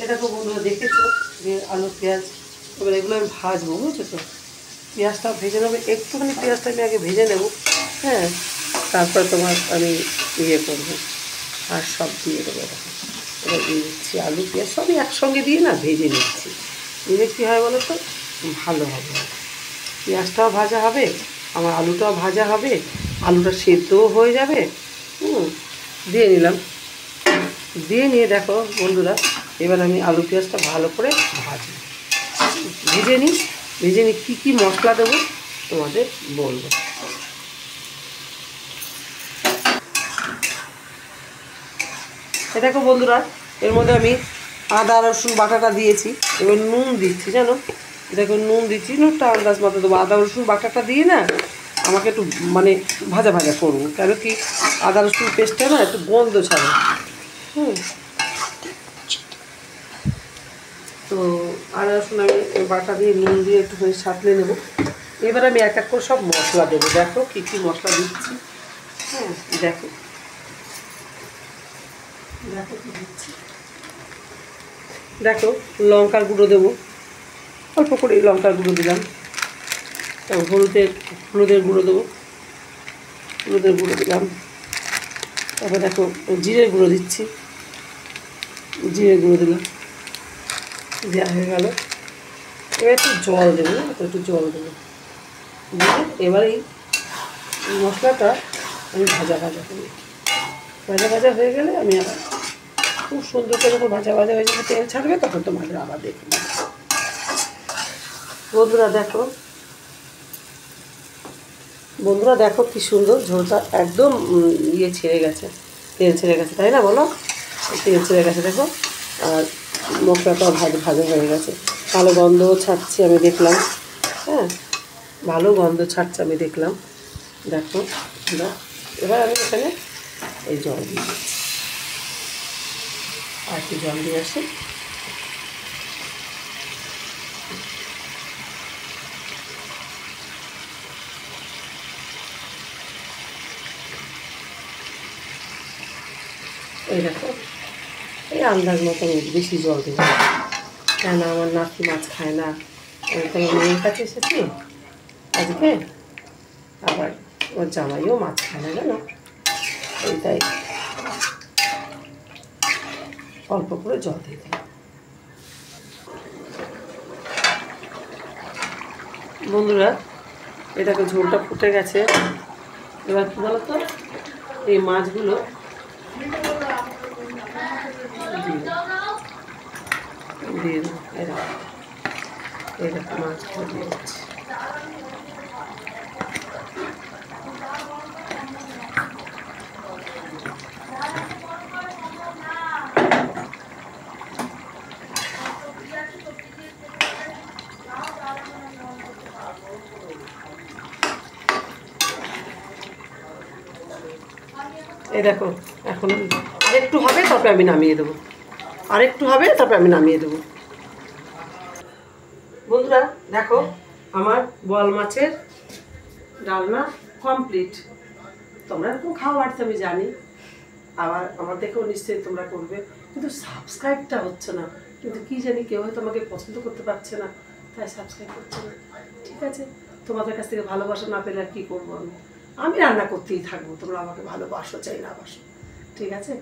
এটা তো বন্ধুরা দেখেছো যে আলু পেঁয়াজ, এবার এগুলো আমি ভাজবো, বুঝছো তো। পেঁয়াজটা ভেজে নেবো, একটুখানি পেঁয়াজটা আমি আগে ভেজে নেবো, হ্যাঁ, তারপর তোমার আমি ইয়ে করবো আর সব দিয়ে দেবো। এবার দিয়ে দিচ্ছি আলু পেঁয়াজ সবই একসঙ্গে দিয়ে না ভেজে নিচ্ছি, দিলে কী হয় বলো তো, ভালো হবে। পেঁয়াজটাও ভাজা হবে, আমার আলুটাও ভাজা হবে, আলুটা সেদ্ধও হয়ে যাবে। দিয়ে নিলাম, দিয়ে নিয়ে দেখো বন্ধুরা, এবার আমি আলু পেঁয়াজটা ভালো করে ভাজবো, ভেজে নিই কী কী মশলা দেবো তোমাদের বলবো। এ দেখো বন্ধুরা, এর মধ্যে আমি আদা রসুন বাটাটা দিয়েছি, এবার নুন দিচ্ছি, জানো, দেখো নুন দিচ্ছি, নুনটা আন্দাজ মতো দেবো। আদা রসুন বাটাটা দিয়ে না আমাকে একটু মানে ভাজা ভাজা করবো, কেন কি আদা রসুন পেস্টটা না একটু গন্ধ ছাড়ে। তো আদা রসুন আমি বাটা দিয়ে নুন দিয়ে একটুখানি সাঁতলে নেবো। এবার আমি এক এক করে সব মশলা দেবো, দেখো কী কী মশলা দিচ্ছি। হ্যাঁ দেখো দেখো কী দিচ্ছি, দেখো লঙ্কার গুঁড়ো দেবো, অল্প করে লঙ্কার গুঁড়ো দিলাম, তারপর হলুদের গুঁড়ো দেবো, হলুদের গুঁড়ো দিলাম, তারপর দেখো জিরের গুঁড়ো দিচ্ছি, জিরের গুঁড়ো দিলাম, দেওয়া হয়ে গেল। এবার একটু জল দেবো, একটু জল দেবো, দিয়ে এবার এই মশলাটা আমি ভাজা ভাজা হয়ে গেলে আমি আবার খুব সুন্দর করে যখন ভাজা হয়ে যাবে, তেল ছাড়বে, তখন তোমাদের আবার দেখবে। বন্ধুরা দেখো কি সুন্দর ঝোলটা একদম ছেড়ে গেছে, তেল ছেড়ে গেছে, তাই না বলো, তেল ছেড়ে গেছে দেখো। আর মশলাটাও ভাজা হয়ে গেছে, ভালো গন্ধও ছাড়ছে আমি দেখলাম, হ্যাঁ ভালো গন্ধ ছাড়ছে আমি দেখলাম। দেখো এবার আমি এখানে এই জল দিয়ে দিচ্ছি, আর একটু জল দিয়ে আসি। এই দেখো এই আন্দাজ মতো আমি বেশি জল দেবো, কেন আমার নাতি মাছ খায় না, আমি তো মেয়ের কাছে এসেছি আজকে, আবার ওর জামাইও মাছ খায় না, জানো, এইটাই অল্প করে জল দিয়ে দিই। বন্ধুরা এটাকে ঝোলটা ফুটে গেছে, এবার কী বলো তো, এই মাছগুলো দিয়ে দেবো, এরকম মাছগুলো দিয়ে দিচ্ছি। এই দেখো এখন আরেকটু হবে, তারপরে আমি নামিয়ে দেবো, বন্ধুরা দেখো আমার বোয়াল মাছের ডালনা কমপ্লিট। তোমরা এরকম খাওয়া বাড়িতে আমি জানি, আবার আমার দেখেও নিশ্চয়ই তোমরা করবে, কিন্তু সাবস্ক্রাইবটা হচ্ছে না, কিন্তু কী জানি কেউ হয়তো আমাকে পছন্দ করতে পারছে না, তাই সাবস্ক্রাইব করছে না। ঠিক আছে, তোমাদের কাছ থেকে ভালোবাসা না পেলে আর কী করবো, আমি রান্না করতেই থাকবো, তোমরা আমাকে ভালোবাসো চাই না বাসো, ঠিক আছে।